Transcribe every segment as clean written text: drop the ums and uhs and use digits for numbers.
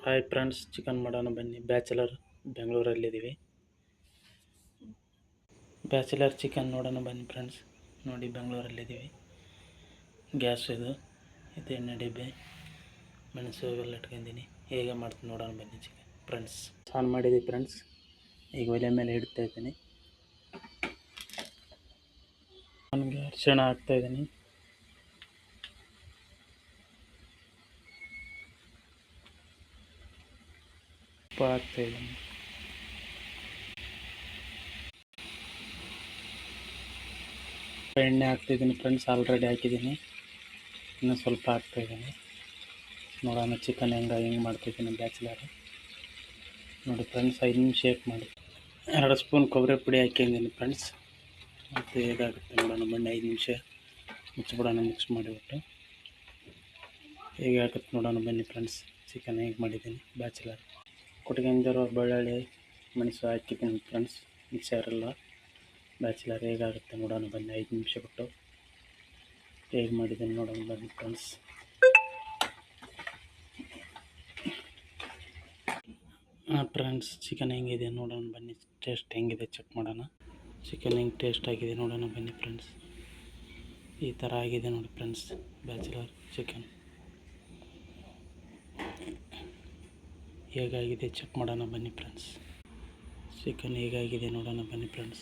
Hi friends, chicken ಮಾಡೋಣ ಬನ್ನಿ. Bachelor ಬೆಂಗಳೂರಲ್ಲಿದ್ದೀವಿ. Bachelor chicken ನೋಡೋಣ ಬನ್ನಿ ಫ್ರೆಂಡ್ಸ್. ನೋಡಿ, ಬೆಂಗಳೂರಲ್ಲಿದ್ದೀವಿ. ಗ್ಯಾಸ್ ಇದು ಎಣ್ಣೆ ಡಬ್ಬಿ, ಮೆಣಸು ಇವೆಲ್ಲ ಇಟ್ಕೊಂಡಿದ್ದೀನಿ. ಹೇಗೆ ಮಾಡ್ತೀನಿ ನೋಡೋಣ ಬನ್ನಿ ಚಿಕನ್ ಫ್ರೆಂಡ್ಸ್. ಆನ್ ಮಾಡಿದ್ದೀವಿ ಫ್ರೆಂಡ್ಸ್. ಈಗ ಒಲೆ ಮೇಲೆ ಇಡ್ತಾ ಇದ್ದೀನಿ. ನನಗೆ ಅರಿಶಿಣ ಹಾಕ್ತಾಯಿದ್ದೀನಿ. ಉಪ್ಪು ಹಾಕ್ತಾಯಿದ್ದೀನಿ. ಎಣ್ಣೆ ಹಾಕ್ತಿದ್ದೀನಿ ಫ್ರೆಂಡ್ಸ್. ಆಲ್ರೆಡಿ ಹಾಕಿದ್ದೀನಿ, ಇನ್ನೂ ಸ್ವಲ್ಪ ಹಾಕ್ತಾಯಿದ್ದೀನಿ. ನೋಡೋಣ ಚಿಕನ್ ಹೆಂಗೆ ಮಾಡ್ತಾಯಿದ್ದೀನಿ ಬ್ಯಾಚುಲರ್. ನೋಡಿ ಫ್ರೆಂಡ್ಸ್, 5 ನಿಮಿಷ ಮಾಡಿ 2 ಸ್ಪೂನ್ ಕೊಬ್ಬರಿ ಪುಡಿ ಹಾಕಿದ್ದೀನಿ ಫ್ರೆಂಡ್ಸ್. ಮತ್ತು ಹೇಗಾಗುತ್ತೆ ನೋಡೋಣ ಬನ್ನಿ. 5 ನಿಮಿಷ ಮುಚ್ಚಿಬಿಡೋಣ. ಮಿಕ್ಸ್ ಮಾಡಿಬಿಟ್ಟು ಹೇಗೆ ಆಗುತ್ತೆ ನೋಡೋಣ ಬನ್ನಿ ಫ್ರೆಂಡ್ಸ್. ಚಿಕನ್ ಹೇಗೆ ಮಾಡಿದ್ದೀನಿ ಬ್ಯಾಚುಲರ್. ಕೊಟ್ಟಿಗೆಂಜರು, ಬೆಳ್ಳುಳ್ಳಿ, ಮೆಣಸು ಹಾಕಿದ್ದೀನಿ ಫ್ರೆಂಡ್ಸ್. ಮಿಕ್ಸರೆಲ್ಲ ಬ್ಯಾಚುಲರ್ ಹೇಗಾಗುತ್ತೆ ನೋಡೋಣ ಬನ್ನಿ. 5 ನಿಮಿಷ ಬಿಟ್ಟು ಹೇಗೆ ಮಾಡಿದ್ದೀನಿ ನೋಡೋಣ ಬನ್ನಿ ಫ್ರೆಂಡ್ಸ್. ಫ್ರೆಂಡ್ಸ್, ಚಿಕನ್ ಹೆಂಗಿದೆ ನೋಡೋಣ ಬನ್ನಿ. ಟೇಸ್ಟ್ ಹೆಂಗಿದೆ ಚೆಕ್ ಮಾಡೋಣ. ಚಿಕನ್ ಹೆಂಗೆ ಟೇಸ್ಟ್ ಆಗಿದೆ ನೋಡೋಣ ಬನ್ನಿ ಫ್ರೆಂಡ್ಸ್. ಈ ಥರ ಆಗಿದೆ ನೋಡಿ ಫ್ರೆಂಡ್ಸ್ ಬ್ಯಾಚುಲರ್ ಚಿಕನ್. ಹೇಗಾಗಿದೆ ಚೆಕ್ ಮಾಡೋಣ ಬನ್ನಿ ಫ್ರೆಂಡ್ಸ್. ಚಿಕನ್ ಹೇಗಾಗಿದೆ ನೋಡೋಣ ಬನ್ನಿ ಫ್ರೆಂಡ್ಸ್.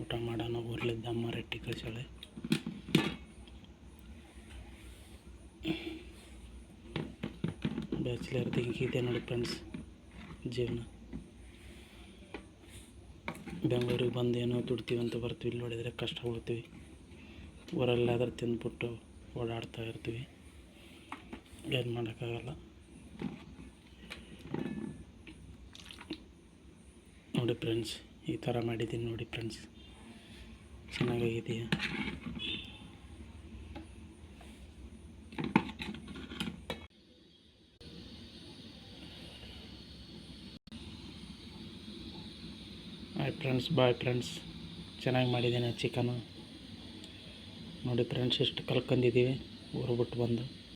ಊಟ ಮಾಡೋಣ. ಊರ್ಲಿದ್ದ ಅಮ್ಮ ರೊಟ್ಟಿ ಕಳಿಸೋಳೆ. ಬ್ಯಾಚುಲರ್ದು ಹಿಂಗಿದೆ ನೋಡಿ ಫ್ರೆಂಡ್ಸ್ ಜೀವನ. ಬೆಂಗಳೂರಿಗೆ ಬಂದು ಏನೋ ದುಡ್ತೀವಿ ಅಂತ ಬರ್ತೀವಿ. ಇಲ್ಲಿ ನೋಡಿದರೆ ಕಷ್ಟ ಉಳ್ತೀವಿ. ಊರಲ್ಲಾದ್ರೆ ತಿಂದ್ಬಿಟ್ಟು ಓಡಾಡ್ತಾ ಇರ್ತೀವಿ. ಏನು ಮಾಡೋಕ್ಕಾಗಲ್ಲ. ನೋಡಿ ಫ್ರೆಂಡ್ಸ್, ಈ ಥರ ಮಾಡಿದ್ದೀನಿ ನೋಡಿ ಫ್ರೆಂಡ್ಸ್. ಚೆನ್ನಾಗಿದೆಯಾ? Hi friends, bye friends. ಚೆನ್ನಾಗಿ ಮಾಡಿದ್ದೀನಿ ಚಿಕನು. ನೋಡಿ ಫ್ರೆಂಡ್ಸ್, ಎಷ್ಟು ಕಲ್ಕೊಂಡಿದ್ದೀವಿ ಊರು ಬಿಟ್ಟು ಬಂದು.